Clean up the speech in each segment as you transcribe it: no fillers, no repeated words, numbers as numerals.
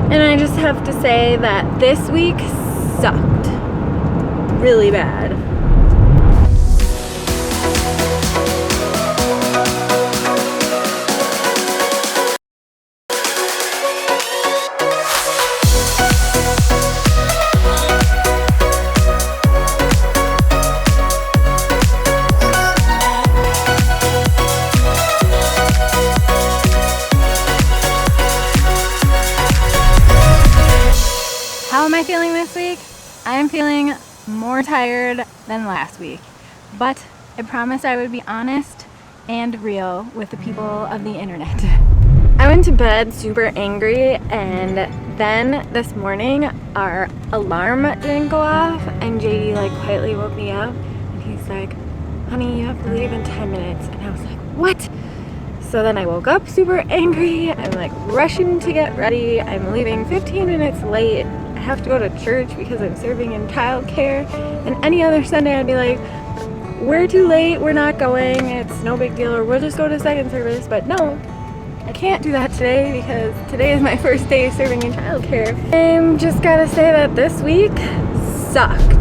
And I just have to say that this week sucked really bad. How am I feeling this week? I am feeling more tired than last week, but I promised I would be honest and real with the people of the internet. I went to bed super angry, and then this morning our alarm didn't go off, and JD like quietly woke me up and he's like, honey, you have to leave in 10 minutes. And I was like, what? So then I woke up super angry. I'm like rushing to get ready. I'm leaving 15 minutes late. I have to go to church because I'm serving in childcare. And any other Sunday I'd be like, we're too late, we're not going, it's no big deal, or we'll just go to second service. But no, I can't do that today because today is my first day serving in childcare. I'm just gotta say that this week sucked.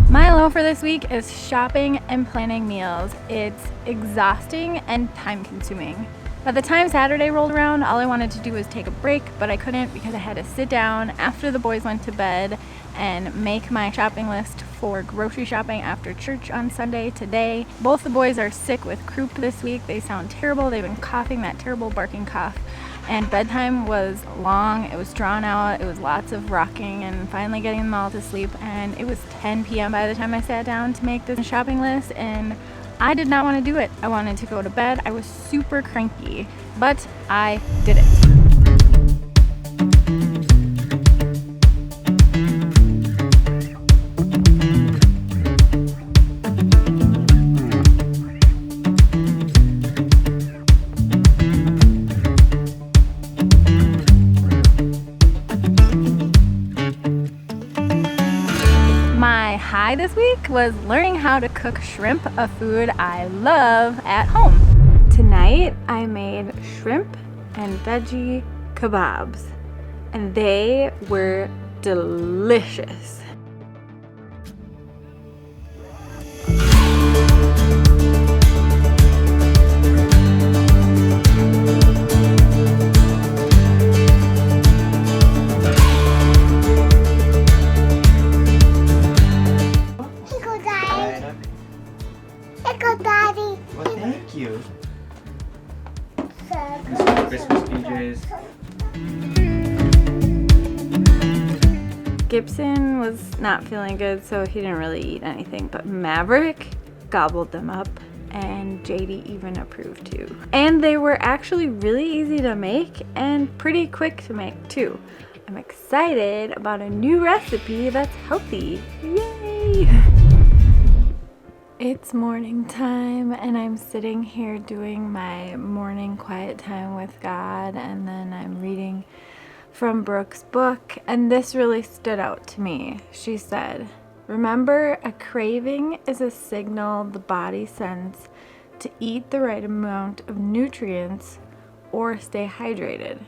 My low for this week is shopping and planning meals. It's exhausting and time consuming. By the time Saturday rolled around, all I wanted to do was take a break, but I couldn't because I had to sit down after the boys went to bed and make my shopping list for grocery shopping after church on Sunday today. Both the boys are sick with croup this week. They sound terrible. They've been coughing that terrible barking cough. And bedtime was long, it was drawn out, it was lots of rocking and finally getting them all to sleep. And it was 10 p.m. by the time I sat down to make this shopping list, and I did not want to do it. I wanted to go to bed. I was super cranky, but I did it. My high this week was learning how to cook shrimp, a food I love, at home. Tonight I made shrimp and veggie kebabs, and they were delicious. Daddy. Well, thank you. These are Christmas PJs. Gibson was not feeling good, so he didn't really eat anything, but Maverick gobbled them up, and JD even approved too. And they were actually really easy to make and pretty quick to make too. I'm excited about a new recipe that's healthy. Yay! It's morning time, and I'm sitting here doing my morning quiet time with God, and then I'm reading from Brooke's book, and this really stood out to me. She said, remember, a craving is a signal the body sends to eat the right amount of nutrients or stay hydrated.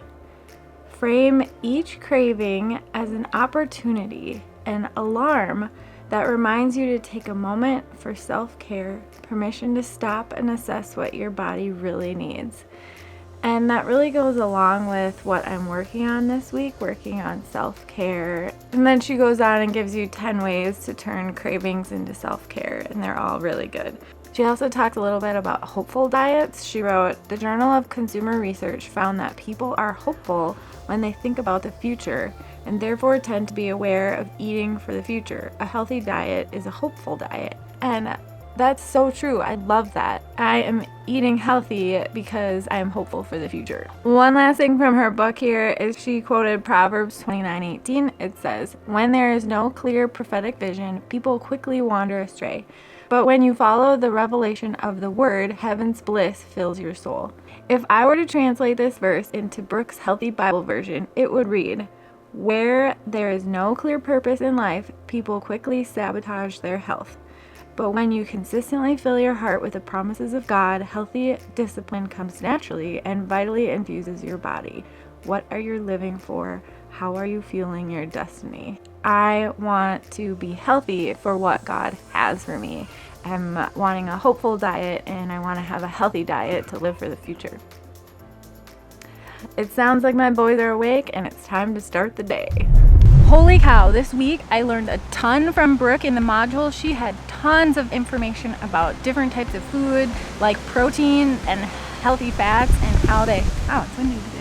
Frame each craving as an opportunity, an alarm that reminds you to take a moment for self-care, permission to stop and assess what your body really needs. And that really goes along with what I'm working on this week, working on self-care. And then she goes on and gives you 10 ways to turn cravings into self-care, and they're all really good. She also talked a little bit about hopeful diets. She wrote, the Journal of Consumer Research found that people are hopeful when they think about the future, and therefore tend to be aware of eating for the future. A healthy diet is a hopeful diet. And that's so true. I love that. I am eating healthy because I am hopeful for the future. One last thing from her book here is she quoted Proverbs 29:18. It says, when there is no clear prophetic vision, people quickly wander astray. But when you follow the revelation of the word, heaven's bliss fills your soul. If I were to translate this verse into Brooke's Healthy Bible version, it would read, where there is no clear purpose in life, people quickly sabotage their health. But when you consistently fill your heart with the promises of God, healthy discipline comes naturally and vitally infuses your body. What are you living for? How are you fueling your destiny? I want to be healthy for what God has for me. I'm wanting a hopeful diet, and I want to have a healthy diet to live for the future. It sounds like my boys are awake, and it's time to start the day. Holy cow, this week I learned a ton from Brooke in the module. She had tons of information about different types of food, like protein and healthy fats, and how they, it's windy today.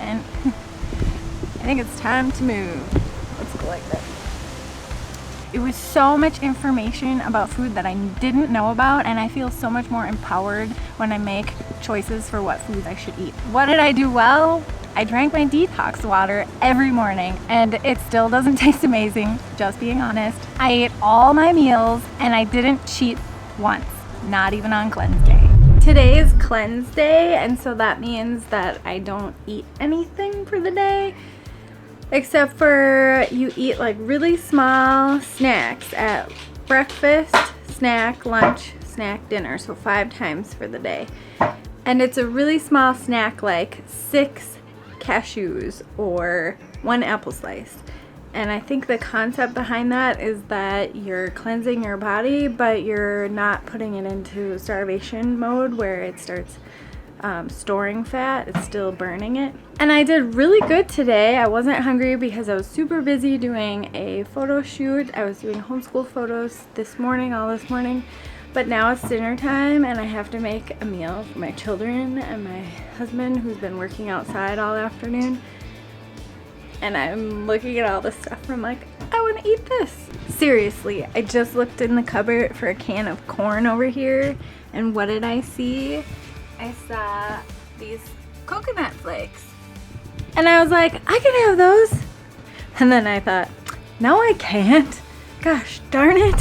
And I think it's time to move. Let's go like this. It was so much information about food that I didn't know about, and I feel so much more empowered when I make choices for what foods I should eat. What did I do well? I drank my detox water every morning, and it still doesn't taste amazing, just being honest. I ate all my meals, and I didn't cheat once, not even on cleanse day. Today is cleanse day, and so that means that I don't eat anything for the day. Except for you eat like really small snacks at breakfast, snack, lunch, snack, dinner. So 5 times for the day. And it's a really small snack, like 6 cashews or 1 apple slice. And I think the concept behind that is that you're cleansing your body, but you're not putting it into starvation mode where it starts storing fat. It's still burning it. And I did really good today. I wasn't hungry because I was super busy doing a photo shoot. I was doing homeschool photos all this morning. But now it's dinner time, and I have to make a meal for my children and my husband, who's been working outside all afternoon. And I'm looking at all this stuff and I'm like, I want to eat this. Seriously, I just looked in the cupboard for a can of corn over here, and what did I see? I saw these coconut flakes. And I was like, I can have those. And then I thought, no, I can't. Gosh darn it.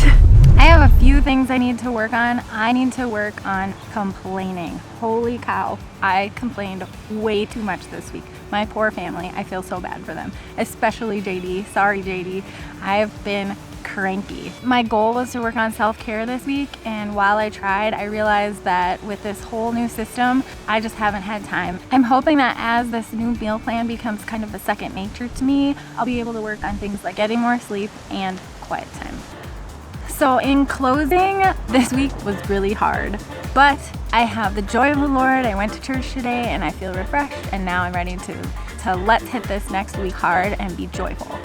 I have a few things I need to work on. I need to work on complaining. Holy cow. I complained way too much this week. My poor family. I feel so bad for them. Especially JD. Sorry, JD. I've been cranky. My goal was to work on self-care this week, and while I tried, I realized that with this whole new system, I just haven't had time. I'm hoping that as this new meal plan becomes kind of a second nature to me, I'll be able to work on things like getting more sleep and quiet time. So in closing, this week was really hard, but I have the joy of the Lord. I went to church today and I feel refreshed, and now I'm ready to let's hit this next week hard and be joyful.